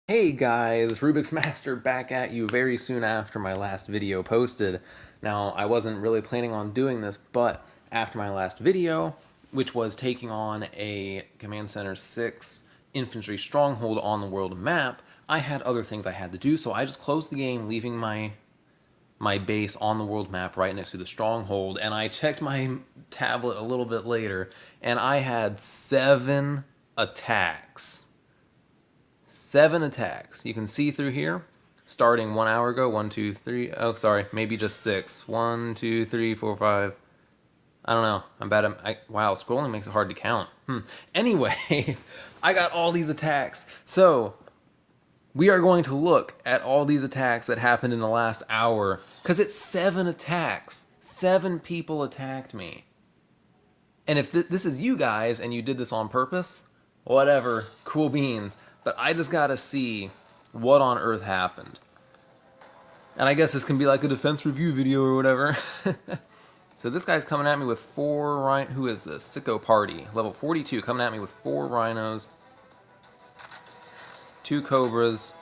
Hey guys, Rubik's Master back at you very soon after my last video posted. Now, I wasn't really planning on doing this, but after my last video, which was taking on a Command Center 6 infantry stronghold on the world map, I had other things I had to do, so I just closed the game, leaving my base on the world map right next to the stronghold, and I checked my tablet a little bit later, and I had 7 attacks. 7 attacks. You can see through here, starting 1 hour ago. 1, 2, 3. Oh, sorry, maybe just 6. 1, 2, 3, 4, 5. I don't know. I'm bad at. Wow, scrolling makes it hard to count. Anyway, I got all these attacks. So, we are going to look at all these attacks that happened in the last hour. Because it's 7 attacks. 7 people attacked me. And if this is you guys and you did this on purpose, whatever, cool beans. But I just gotta see what on earth happened. And I guess this can be like a defense review video or whatever. So this guy's coming at me with 4 rhinos. Who is this? Sicko Party. Level 42, coming at me with 4 rhinos, 2 cobras,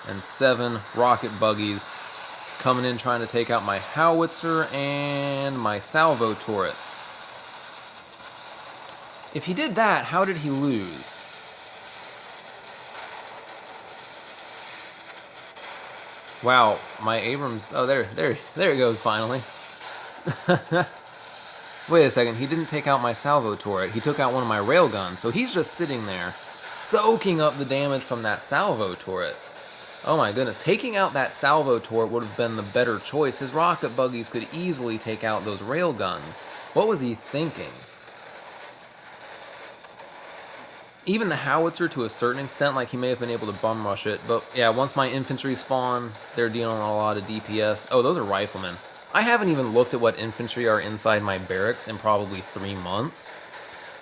and 7 rocket buggies. Coming in trying to take out my howitzer and my salvo turret. If he did that, how did he lose? Wow, my Abrams. Oh, there it goes finally. Wait a second, he didn't take out my salvo turret. He took out one of my railguns, so he's just sitting there, soaking up the damage from that salvo turret. Oh my goodness, taking out that salvo turret would have been the better choice. His rocket buggies could easily take out those railguns. What was he thinking? Even the howitzer to a certain extent, like he may have been able to bum rush it, but yeah, once my infantry spawn, they're dealing a lot of DPS. Oh, those are riflemen. I haven't even looked at what infantry are inside my barracks in probably 3 months,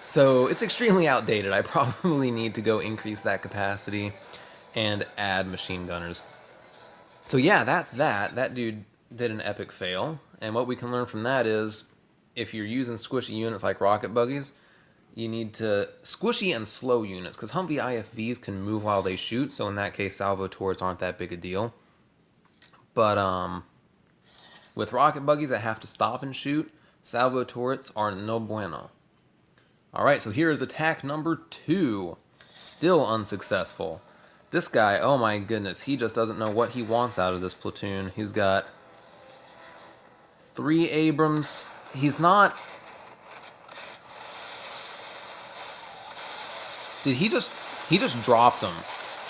so it's extremely outdated. I probably need to go increase that capacity and add machine gunners. So yeah, that's that. That dude did an epic fail, and what we can learn from that is if you're using squishy units like rocket buggies, you need to squishy and slow units, because Humvee IFVs can move while they shoot, so in that case salvo turrets aren't that big a deal. But with rocket buggies that have to stop and shoot, salvo turrets are no bueno. Alright, so here is attack number 2. Still unsuccessful. This guy, oh my goodness, he just doesn't know what he wants out of this platoon. He's got 3 Abrams. He's not... He just dropped them.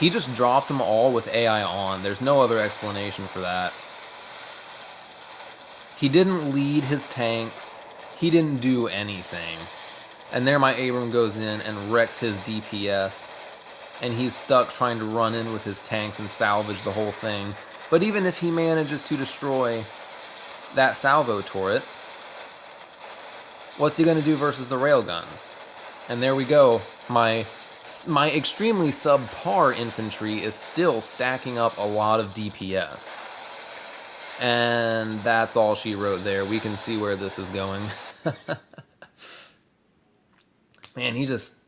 He just dropped them all with AI on. There's no other explanation for that. He didn't lead his tanks. He didn't do anything. And there my Abram goes in and wrecks his DPS. And he's stuck trying to run in with his tanks and salvage the whole thing. But even if he manages to destroy that salvo turret, what's he going to do versus the railguns? And there we go. My extremely subpar infantry is still stacking up a lot of DPS. And that's all she wrote there. We can see where this is going. Man, he just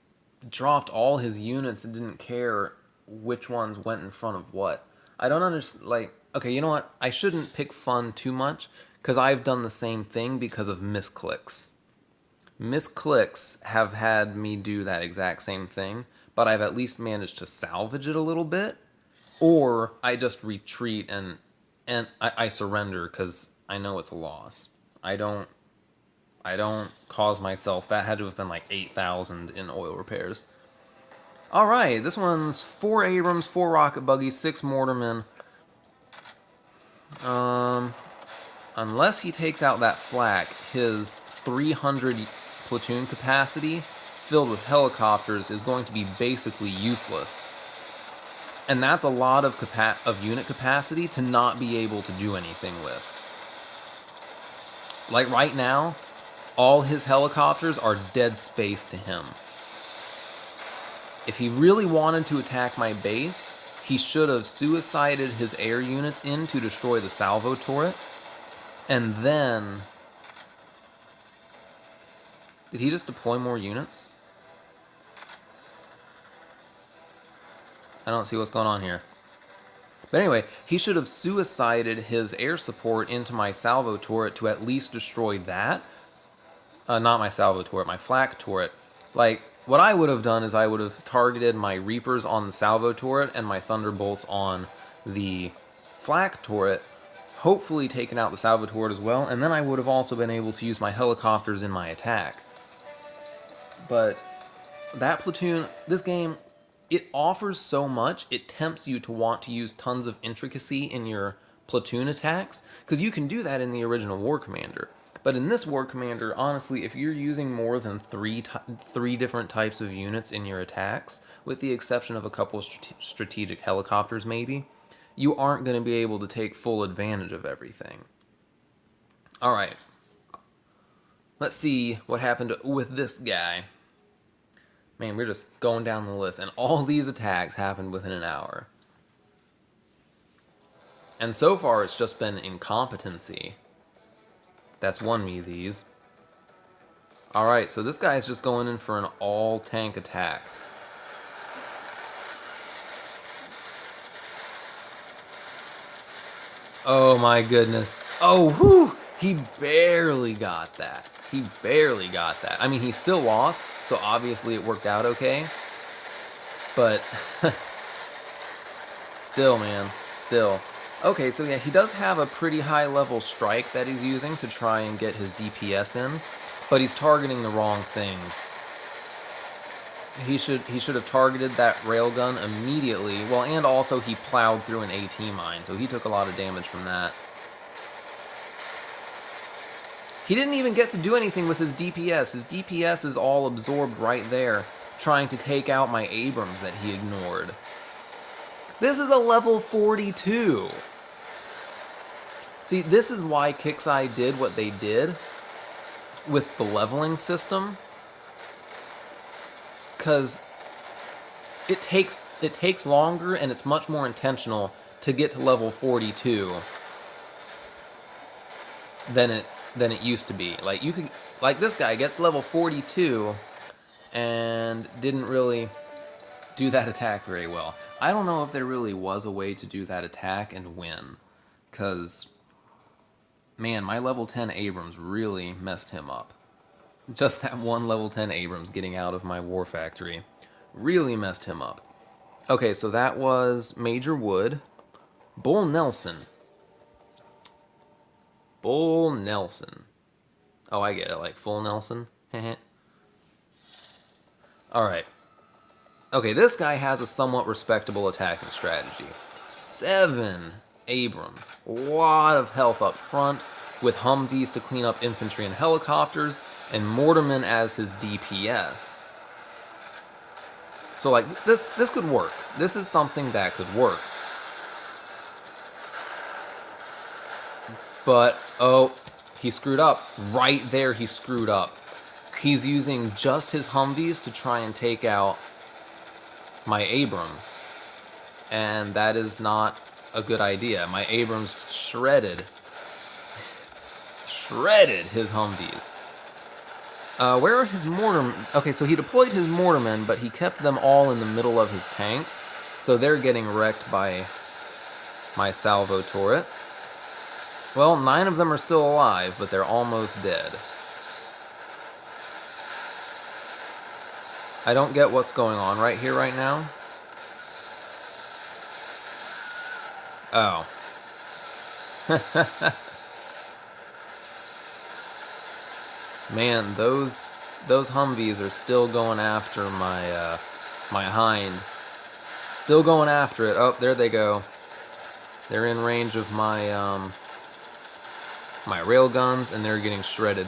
dropped all his units and didn't care which ones went in front of what. I don't understand, like, okay, you know what? I shouldn't pick fun too much, because I've done the same thing because of misclicks. Misclicks have had me do that exact same thing, but I've at least managed to salvage it a little bit, or I just retreat and I surrender because I know it's a loss. I don't cause myself. That had to have been like 8,000 in oil repairs. Alright, this one's 4 Abrams, 4 rocket buggies, 6 mortarmen. Unless he takes out that flak, his 300 platoon capacity filled with helicopters is going to be basically useless. And that's a lot of unit capacity to not be able to do anything with. Like right now, all his helicopters are dead space to him. If he really wanted to attack my base, he should have suicided his air units in to destroy the salvo turret, and then... Did he just deploy more units? I don't see what's going on here. But anyway, he should have suicided his air support into my salvo turret to at least destroy that. Not my salvo turret, my flak turret. Like, what I would have done is I would have targeted my Reapers on the salvo turret and my Thunderbolts on the flak turret, hopefully taken out the salvo turret as well, and then I would have also been able to use my helicopters in my attack. But that platoon, this game, it offers so much, it tempts you to want to use tons of intricacy in your platoon attacks, because you can do that in the original War Commander. But in this War Commander, honestly, if you're using more than three different types of units in your attacks, with the exception of a couple of strategic helicopters maybe, you aren't going to be able to take full advantage of everything. Alright, let's see what happened with this guy. Man, we're just going down the list, and all these attacks happened within an hour. And so far, it's just been incompetency that's won me these. Alright, so this guy's just going in for an all-tank attack. Oh my goodness. Oh, whew! He barely got that. He barely got that. I mean, he still lost, so obviously it worked out okay. But, still, man. Still. Okay, so yeah, he does have a pretty high-level strike that he's using to try and get his DPS in, but he's targeting the wrong things. He should have targeted that railgun immediately. Well, and also he plowed through an AT mine, so he took a lot of damage from that. He didn't even get to do anything with his DPS. His DPS is all absorbed right there, trying to take out my Abrams that he ignored. This is a level 42! See, this is why Kixeye did what they did with the leveling system. Because it takes longer and it's much more intentional to get to level 42 than it used to be. Like this guy gets level 42 and didn't really do that attack very well. I don't know if there really was a way to do that attack and win, because man, my level 10 Abrams really messed him up. Just that one level 10 Abrams getting out of my war factory really messed him up. Okay, so that was Major Wood. Bull Nelson. Bull Nelson. Oh, I get it, like full Nelson. Alright. Okay, this guy has a somewhat respectable attacking strategy. 7 Abrams. A lot of health up front, with Humvees to clean up infantry and helicopters, and Mortarmen as his DPS. So, like, this could work. This is something that could work. But, oh, he screwed up. Right there, he screwed up. He's using just his Humvees to try and take out my Abrams. And that is not a good idea. My Abrams shredded his Humvees. Where are his mortarmen? Okay, so he deployed his mortarmen, but he kept them all in the middle of his tanks, so they're getting wrecked by my salvo turret. Well, 9 of them are still alive, but they're almost dead. I don't get what's going on right here, right now. Oh. Man, those Humvees are still going after my Hind. Still going after it. Oh, there they go. They're in range of my my railguns, and they're getting shredded.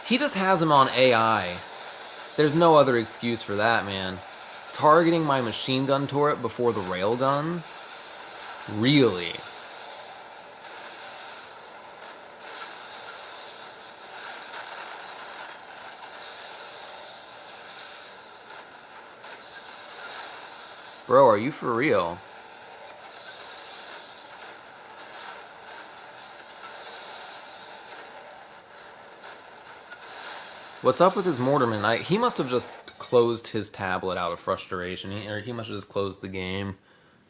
He just has him on AI. There's no other excuse for that, man. Targeting my machine gun turret before the railguns? Really? Bro, are you for real? What's up with his Mortarman? He must have just closed his tablet out of frustration. Or he must have just closed the game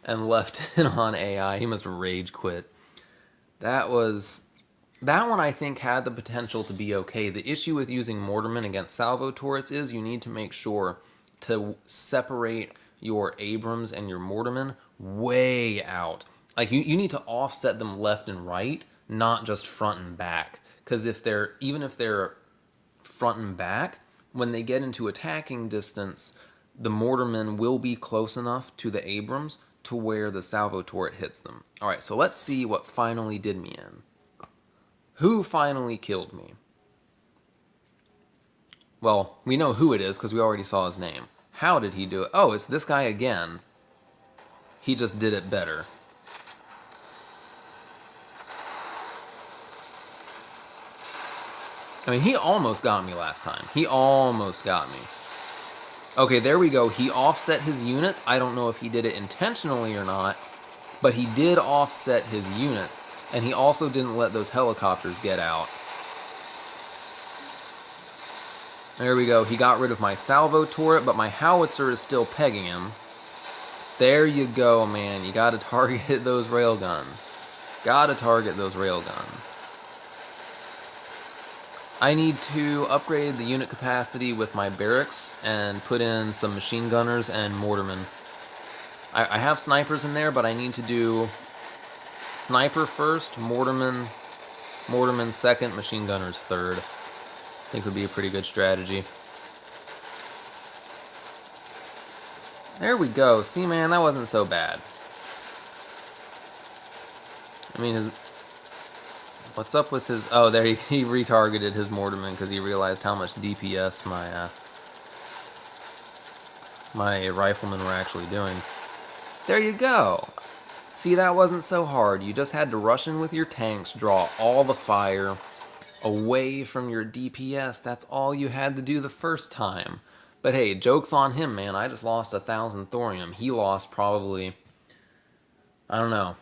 and left it on AI. He must have rage quit. That one I think had the potential to be okay. The issue with using Mortarman against salvo turrets is you need to make sure to separate your Abrams and your Mortarman way out. Like you need to offset them left and right, not just front and back. Because even if they're front and back, when they get into attacking distance, the Mortarmen will be close enough to the Abrams to where the salvo turret hits them. Alright, so let's see what finally did me in. Who finally killed me? Well, we know who it is because we already saw his name. How did he do it? Oh, it's this guy again. He just did it better. I mean, he almost got me last time. He almost got me. Okay, there we go. He offset his units. I don't know if he did it intentionally or not, but he did offset his units. And he also didn't let those helicopters get out. There we go. He got rid of my salvo turret, but my howitzer is still pegging him. There you go, man. You gotta target those railguns. Gotta target those railguns. I need to upgrade the unit capacity with my barracks and put in some machine gunners and mortarmen. I have snipers in there, but I need to do sniper first, mortarmen second, machine gunners third. I think would be a pretty good strategy. There we go. See, man, that wasn't so bad. I mean, what's up with his... Oh, there he retargeted his mortarmen because he realized how much DPS my riflemen were actually doing. There you go. See, that wasn't so hard. You just had to rush in with your tanks, draw all the fire away from your DPS. That's all you had to do the first time. But hey, joke's on him, man. I just lost 1,000 thorium. He lost probably, I don't know,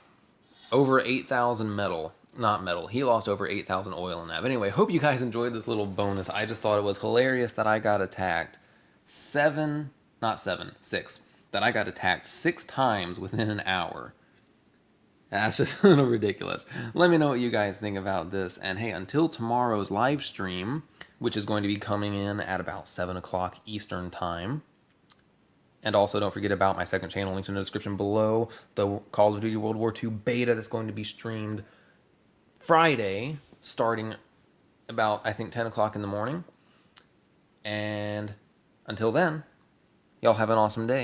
over 8,000 metal. Not metal. He lost over 8,000 oil in that. But anyway, hope you guys enjoyed this little bonus. I just thought it was hilarious that I got attacked 6. That I got attacked 6 times within an hour. That's just a little ridiculous. Let me know what you guys think about this. And hey, until tomorrow's live stream, which is going to be coming in at about 7 o'clock Eastern time. And also don't forget about my second channel, linked in the description below. The Call of Duty World War II beta that's going to be streamed Friday, starting about, I think, 10 o'clock in the morning. And until then, y'all have an awesome day.